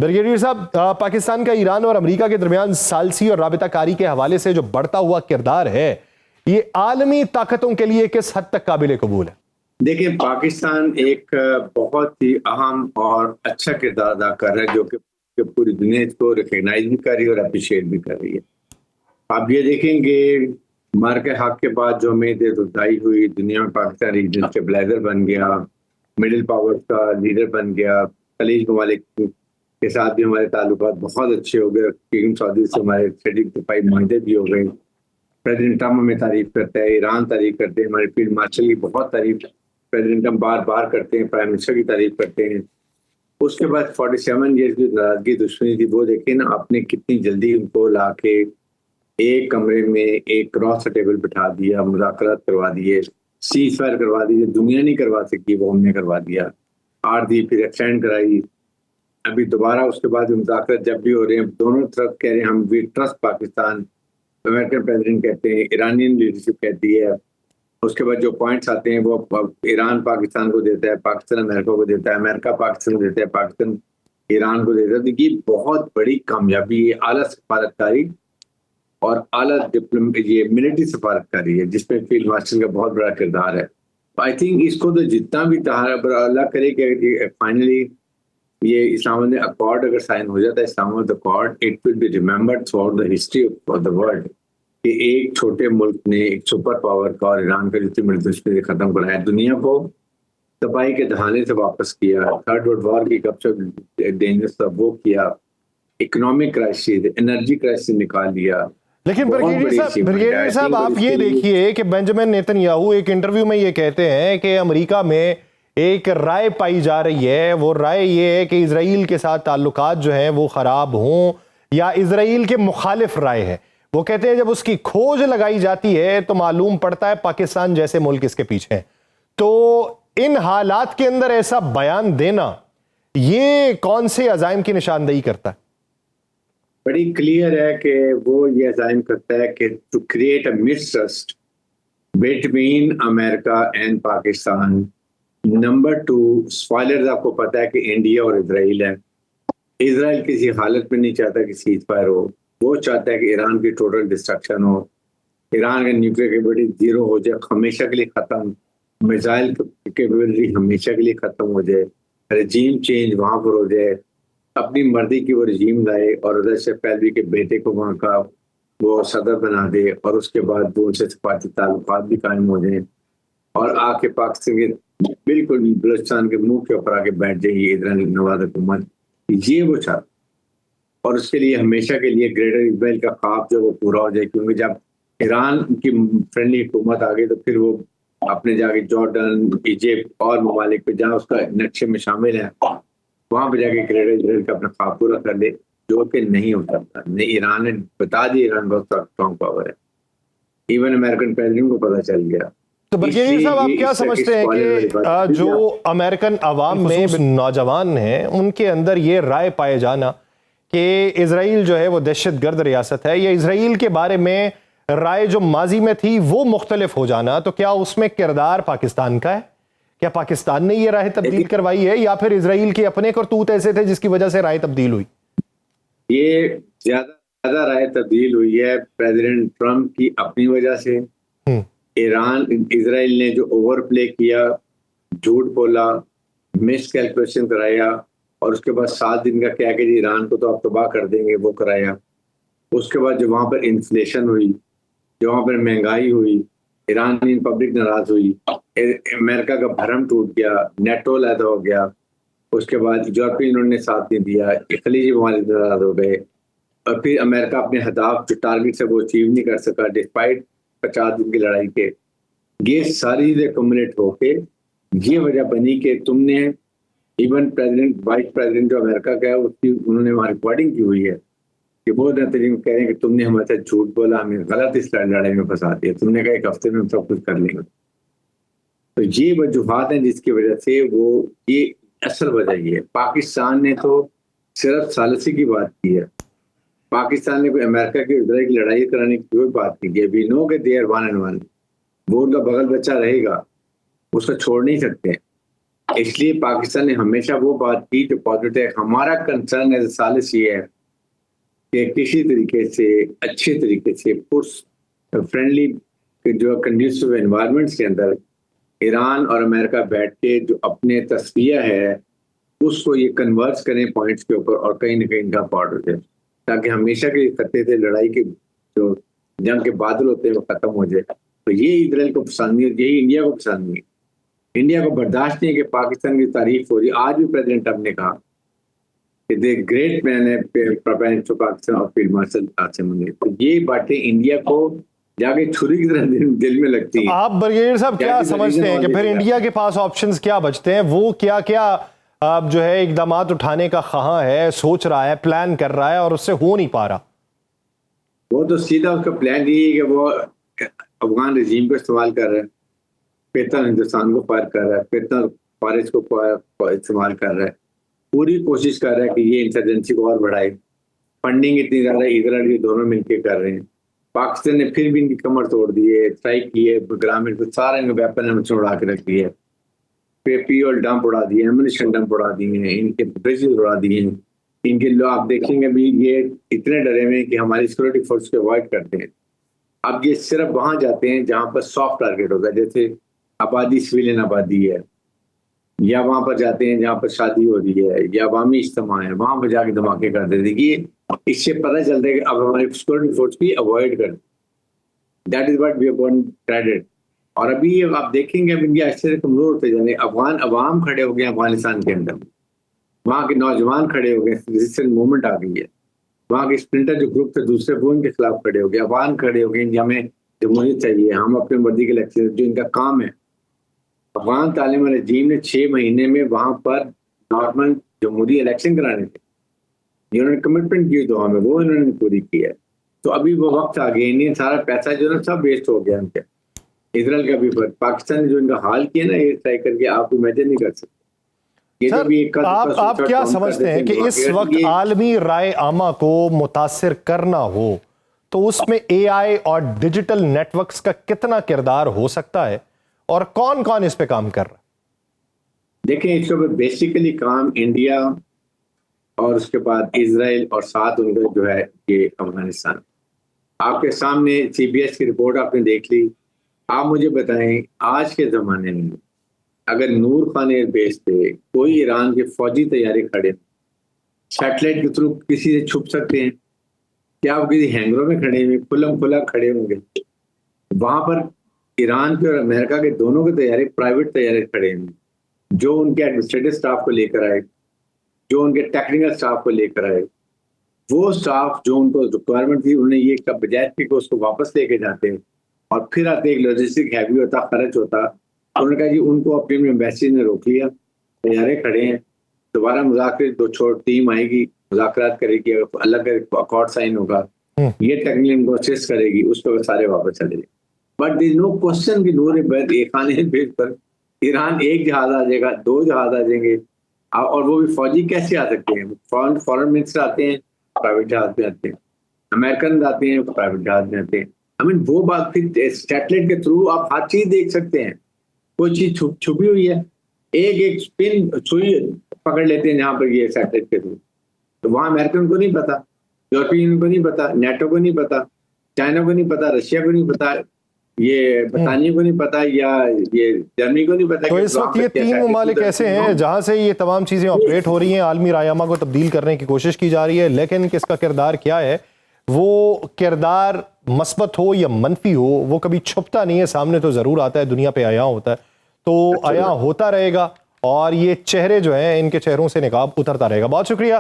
Brigadier صاحب، پاکستان کا ایران اور امریکہ کے درمیان ثالثی اور رابطہ کاری کے حوالے سے جو بڑھتا ہوا کردار ہے، یہ عالمی طاقتوں کے لیے کس حد تک قابل قبول ہے؟ دیکھیں، پاکستان ایک بہت ہی اہم اور اچھا کردار ادا کر رہا ہے، جو کہ پوری دنیا اس کو ریکگنائز بھی کر رہی ہے اور اپریشیٹ بھی کر رہی ہے۔ آپ یہ دیکھیں گے مارکے حق کے بعد جو ہمیں دفاعی ہوئی، دنیا میں پاکستان ریجنل اسٹیبلائزر بن گیا، مڈل پاور کا لیڈر بن گیا، خلیج ممالک کے ساتھ بھی ہمارے تعلقات بہت اچھے ہو گئے، کنگ سعودی سے ہمارے دفاعی معاہدے بھی ہو گئے۔ پریزیڈنٹ ٹرمپ ہمیں تعریف کرتا ہے، ایران تعریف کرتے ہیں، ہمارے فیلڈ مارشل کی بہت تعریف پریزیڈنٹ ٹرمپ بار بار کرتے ہیں، پرائم منسٹر کی تعریف کرتے ہیں۔ اس کے بعد 47 ایئرز کی ناراضگی دشمنی تھی، وہ دیکھیں نا آپ نے کتنی جلدی ان کو لا کے ایک کمرے میں ایک کراس ٹیبل بٹھا دیا، مذاکرات کروا دیے، سیز فائر کروا دیے، دنیا نہیں کروا سکی وہ ہم نے کروا دیا، 8 دی پھر ایکسٹینڈ کرائی۔ ابھی دوبارہ اس کے بعد مذاکرات جب بھی ہو رہے ہیں، دونوں طرف کہہ رہے ہیں ہم we trust Pakistan, American president کہتے ہیں، ایرانین لیڈرشپ کہتی ہے۔ اس کے بعد جو پوائنٹس آتے ہیں وہ ایران پاکستان کو دیتا ہے، پاکستان امریکہ کو دیتا ہے، امریکہ پاکستان کو دیتا ہے، پاکستان ایران کو دیتا ہے۔ یہ بہت بڑی کامیابی ہے، اعلیٰ سفارتکاری اور اعلیٰ یہ ملٹری سفارتکاری ہے، جس میں فیلڈ مارشل کا بہت بڑا کردار ہے۔ آئی تھنک اس کو تو جتنا بھی اللہ کرے کہ فائنلی یہ اسلام آباد اکارڈ اگر سائن ہو جاتا ہے، Islamabad accord, it will be remembered throughout the history of the world کہ ایک چھوٹے ملک نے ایک سپر پاور کا اور ایران کا جتنی بڑی دشمنی ختم کرایا، دنیا کو تباہی کے دہانے سے واپس کیا، تھرڈ ورلڈ وار کی کب سے ڈینجرس تھا وہ کیا، اکنامک کرائسس، انرجی کرائسس نکال لیا۔ لیکن بریگیڈیئر صاحب آپ یہ دیکھیے کہ بنجمن نیتن یاہو ایک انٹرویو میں یہ کہتے ہیں کہ امریکہ میں ایک رائے پائی جا رہی ہے، وہ رائے یہ ہے کہ اسرائیل کے ساتھ تعلقات جو ہیں وہ خراب ہوں، یا اسرائیل کے مخالف رائے ہے۔ وہ کہتے ہیں جب اس کی کھوج لگائی جاتی ہے تو معلوم پڑتا ہے پاکستان جیسے ملک اس کے پیچھے ہیں۔ تو ان حالات کے اندر ایسا بیان دینا یہ کون سے عزائم کی نشاندہی کرتا ہے؟ بڑی کلیئر ہے کہ وہ یہ عزائم کرتا ہے کہ to create a mistrust between America and Pakistan. Number 2، spoilers آپ کو پتا ہے کہ انڈیا اور اسرائیل ہے۔ اسرائیل کسی حالت میں نہیں چاہتا کہ سیز فائر ہو، وہ چاہتا ہے کہ ایران کی ٹوٹل ڈسٹرکشن ہو، ایران کا نیوکلیئر کیپیبلٹی زیرو ہو جائے، ہمیشہ کے لیے ختم، میزائل کیپیبلٹی ہمیشہ کے لیے ختم ہو جائے، رجیم چینج وہاں پر ہو جائے، اپنی مرضی کی وہ رجیم لائے اور رضا شاہ پہلوی کے بیٹے کو وہاں کا وہ صدر بنا دے، اور اس کے بعد وہ ان سے سفارتی تعلقات بھی قائم ہو جائیں، اور آ کے پاکستان کے بالکل بلوچستان کے منہ کے اوپر آ کے بیٹھ جائے یہ ایرانی نواز حکومت۔ یہ وہ چاہتا، اور اس کے لیے ہمیشہ کے لیے گریٹر اسرائیل کا خواب جو وہ پورا ہو جائے، کیونکہ جب ایران کی فرینڈلی حکومت آ گئی تو پھر وہ اپنے جا کے جارڈن، ایجپٹ اور ممالک پہ جہاں اس کا نقشے میں شامل ہے، وہاں پہ جا کے گریٹر اسرائیل کا اپنا خواب پورا کر لے، جو کہ نہیں ہو سکتا۔ نہیں، ایران نے بتا دیا ایران بہت اسٹرانگ پاور ہے، ایون امریکن پریزیڈنٹ کو پتا چل گیا۔ تو بریگیڈیئر صاحب آپ کیا سمجھتے ہیں کہ جو امریکن عوام میں نوجوان ہیں ان کے اندر یہ رائے پائے جانا کہ اسرائیل جو ہے وہ دہشت گرد ریاست ہے، یا اسرائیل کے بارے میں رائے جو ماضی میں تھی وہ مختلف ہو جانا، تو کیا اس میں کردار پاکستان کا ہے؟ کیا پاکستان نے یہ رائے تبدیل کروائی ہے، یا پھر اسرائیل کے اپنے کرتوت ایسے تھے جس کی وجہ سے رائے تبدیل ہوئی؟ یہ زیادہ رائے تبدیل ہوئی ہے پریزیڈنٹ ٹرمپ کی اپنی وجہ سے۔ اسرائیل نے جو اوور پلے کیا، جھوٹ بولا، مس کیلکولیشن کرایا، اور اس کے بعد 7 دن کا کیا کہ ایران کو تو آپ تباہ کر دیں گے وہ کرایا۔ اس کے بعد جو وہاں پر انفلیشن ہوئی، جو وہاں پر مہنگائی ہوئی، ایرانی پبلک ناراض ہوئی، امریکہ کا بھرم ٹوٹ گیا، نیٹو علیحدہ ہو گیا، اس کے بعد یورپی یونین نے ساتھ نہیں دیا، خلیجی ممالک ناراض ہو گئے، اور پھر امریکہ اپنے ہدف جو ٹارگیٹ سے وہ اچیو نہیں کر سکا ڈسپائٹ 50 دن کی لڑائی کے۔ یہ ساری چیزیں کمولیٹ ہو کے یہ وجہ بنی کہ تم نے ایون پریزیڈنٹ وائس پریزیڈنٹ جو امریکہ کا ہے اس کی انہوں نے وہاں ریکارڈنگ کی ہوئی ہے کہ وہ نتیجے کہہ رہے ہیں کہ تم نے ہمارے ساتھ جھوٹ بولا، ہمیں غلط اس لڑائی میں پھنسا دیا، تم نے کہا ایک ہفتے میں ہم سب کچھ کر لیں گے۔ تو یہ وجوہات ہیں جس کی وجہ سے وہ یہ اصل وجہ یہ ہے۔ پاکستان نے تو صرف ثالثی کی بات کی ہے، پاکستان نے کوئی امریکہ کی اسرائیل کی لڑائی کرانے کی کوئی بات نہیں کی۔ وی نو کہ they are one and one, وہ ان کا بغل بچہ رہے گا، اس کو چھوڑ نہیں سکتے۔ اس لیے پاکستان نے ہمیشہ وہ بات کی جو پازیٹو ہے. ہمارا کنسرن ایز اے ثالث یہ ہے کہ کسی طریقے سے اچھے طریقے سے فرینڈلی جو کنڈیوسو انوائرمنٹس کے اندر ایران اور امریکہ بیٹھ کے جو اپنے تصفیہ ہے اس کو یہ کنورس کریں پوائنٹس کے اوپر اور کہیں نہ کہیں ان کا پارٹ ہو جائے تاکہ ہمیشہ کے خطے تھے لڑائی کے جو جنگ کے بادل ہوتے ہیں وہ ختم ہو جائے. تو یہ اسرائیل کو پسند نہیں ہے, یہی انڈیا کو پسند نہیں ہے. انڈیا کو برداشت نہیں ہے کہ پاکستان کی تعریف ہو رہی. آج بھی پریزیڈنٹ ٹرمپ نے کہا کہ دی گریٹ مین ہے پاکستان اور فیلڈ مارشل قاسم منیر. تو یہ باتیں انڈیا کو جا کے چھری کی طرح دل میں لگتی ہیں. آپ بریگیڈیئر صاحب کیا سمجھتے ہیں کہ پھر انڈیا کے پاس آپشنز کیا بچتے ہیں؟ وہ کیا کیا اب جو ہے اقدامات اٹھانے کا خواہاں ہے, سوچ رہا ہے, پلان کر رہا ہے اور اس سے ہو نہیں پا رہا؟ وہ تو سیدھا اس کا پلان یہی ہے کہ وہ افغان رژیم کو استعمال کر رہا ہے, پھر ہندوستان کو فائر کر رہا ہے, پھر فارس کو استعمال کر رہا ہے. پوری کوشش کر رہا ہے کہ یہ انسرجنسی کو اور بڑھائے. فنڈنگ اتنی زیادہ اسرائیل کے دونوں مل کے کر رہے ہیں. پاکستان نے پھر بھی ان کی کمر توڑ دی ہے, اسٹرائک کی ہے, گرامین کو سارا ان کے ویپن اڑا کے رکھ دی ہے. پیول ڈمپ اڑا دیے, ایمونیشن ڈمپ اڑا دیے ہیں, ان کے بریجز اڑا دیے ہیں. ان کے لوگ آپ دیکھیں گے ابھی یہ اتنے ڈرے ہوئے ہیں کہ ہماری سیکورٹی فورس کو اوائڈ کرتے ہیں. اب یہ صرف وہاں جاتے ہیں جہاں پر سافٹ ٹارگیٹ ہوگا, جیسے آبادی سویلین آبادی ہے, یا وہاں پر جاتے ہیں جہاں پر شادی ہو رہی ہے یا عوامی اجتماع ہے, وہاں پہ جا کے دھماکے کر دیتے ہیں. اس سے پتہ چلتا ہے کہ اب ہماری سیکورٹی فورس بھی اوائڈ کر. That is what we have gone traded. اور ابھی آپ دیکھیں گے اب انڈیا ایسے کمزور ہوتے جا رہے ہیں. افغان عوام کھڑے ہو گئے افغانستان کے اندر, وہاں کے نوجوان کھڑے ہو گئے, ریزسٹنٹ موومنٹ آ گئی ہے. وہاں کے اسپلنٹر جو گروپ تھے دوسرے وہ ان کے خلاف کھڑے ہو گئے. افغان کھڑے ہو گئے ہمیں جمہوریت چاہیے, ہم اپنے مردی کے الیکشن جو ان کا کام ہے. افغان تعلیم رجیم نے 6 مہینے میں وہاں پر نارمل جمہوری الیکشن کرانے تھے. انہوں نے کمٹمنٹ کی دعا میں وہ انہوں نے پوری کی ہے. تو ابھی وہ وقت آ گیا, انہیں سارا پیسہ جو ہے سب ویسٹ ہو گیا ان کا. اسرائیل کا بھی پاکستان نے جو ان کا حال کیا نا یہ ٹرائی کر کے آپ امیجن نہیں کر سکتے. سر آپ کیا سمجھتے ہیں کہ اس وقت عالمی رائے عامہ کو متاثر کرنا ہو تو اس میں اے آئی اور ڈیجیٹل نیٹ ورکس کا کتنا کردار ہو سکتا ہے اور کون کون اس پہ کام کر رہا ہے؟ دیکھیں اس کے بیسیکلی کام انڈیا اور اس کے بعد اسرائیل اور ساتھ ان کا جو ہے یہ افغانستان. آپ کے سامنے سی بی ایس کی رپورٹ آپ نے دیکھ لی. آپ مجھے بتائیں آج کے زمانے میں اگر نور خان ایئر بیس پہ کوئی ایران کے فوجی تیاری کھڑے سیٹلائٹ کے تھرو کسی سے چھپ سکتے ہیں کیا؟ آپ کسی ہینگروں میں کھڑے ہوئے کھلم کھلا کھڑے ہوں گے. وہاں پر ایران کے اور امریکہ کے دونوں کے تیاری پرائیویٹ تیاری کھڑے ہیں, جو ان کے ایڈمنسٹریٹو اسٹاف کو لے کر آئے, جو ان کے ٹیکنیکل اسٹاف کو لے کر آئے. وہ اسٹاف جو ان کو ریکوائرمنٹ تھی انہوں نے یہ بجائے تھی کہ اس کو واپس لے کے جاتے ہیں اور پھر آتے ایک لاجسٹک ہیوی ہوتا, خرچ ہوتا. انہوں نے کہا جی ان کو اپنی ایمبیسی نے روک لیا, تیارے کھڑے ہیں, دوبارہ مذاکرات دو چھوڑ ٹیم آئے گی, مذاکرات کرے گی, اللہ کا اکارڈ سائن ہوگا, یہ ٹیکنیکل پروسیس کرے گی, اس پہ سارے واپس چلے جائیں. بٹ دیر نو کوشچن کہ نور خانے بیس پر ایران ایک جہاز آ جائے گا, 2 جہاز آ جائیں گے, اور وہ بھی فوجی کیسے آ سکتے ہیں؟ فورن منسٹر آتے ہیں پرائیویٹ جہاز میں آتے ہیں, امریکن آتے ہیں پرائیویٹ جہاز میں آتے ہیں. وہ بات پھر سیٹلائٹ کے تھرو آپ ہر چیز دیکھ سکتے ہیں. کوئی چیز چھپی ہوئی ہے, ایک پن سوئی پکڑ لیتے ہیں جہاں پر یہ سیٹلائٹ کے تھرو. تو وہاں امریکن کو نہیں پتا, یورپین کو نہیں پتا, نیٹو کو نہیں پتا, چائنا کو نہیں پتا, رشیا کو نہیں پتا, یہ برطانیہ کو نہیں پتا, یا یہ جرمنی کو نہیں پتا. تو اس وقت یہ 3 ممالک ایسے ہیں جہاں سے یہ تمام چیزیں آپریٹ ہو رہی ہیں, عالمی رائے عامہ کو تبدیل کرنے کی کوشش کی جا رہی ہے. لیکن کس کا کردار کیا ہے, وہ کردار مثبت ہو یا منفی ہو, وہ کبھی چھپتا نہیں ہے, سامنے تو ضرور آتا ہے, دنیا پہ عیاں ہوتا ہے, تو عیاں ہوتا رہے گا. اور یہ چہرے جو ہیں ان کے چہروں سے نقاب اترتا رہے گا. بہت شکریہ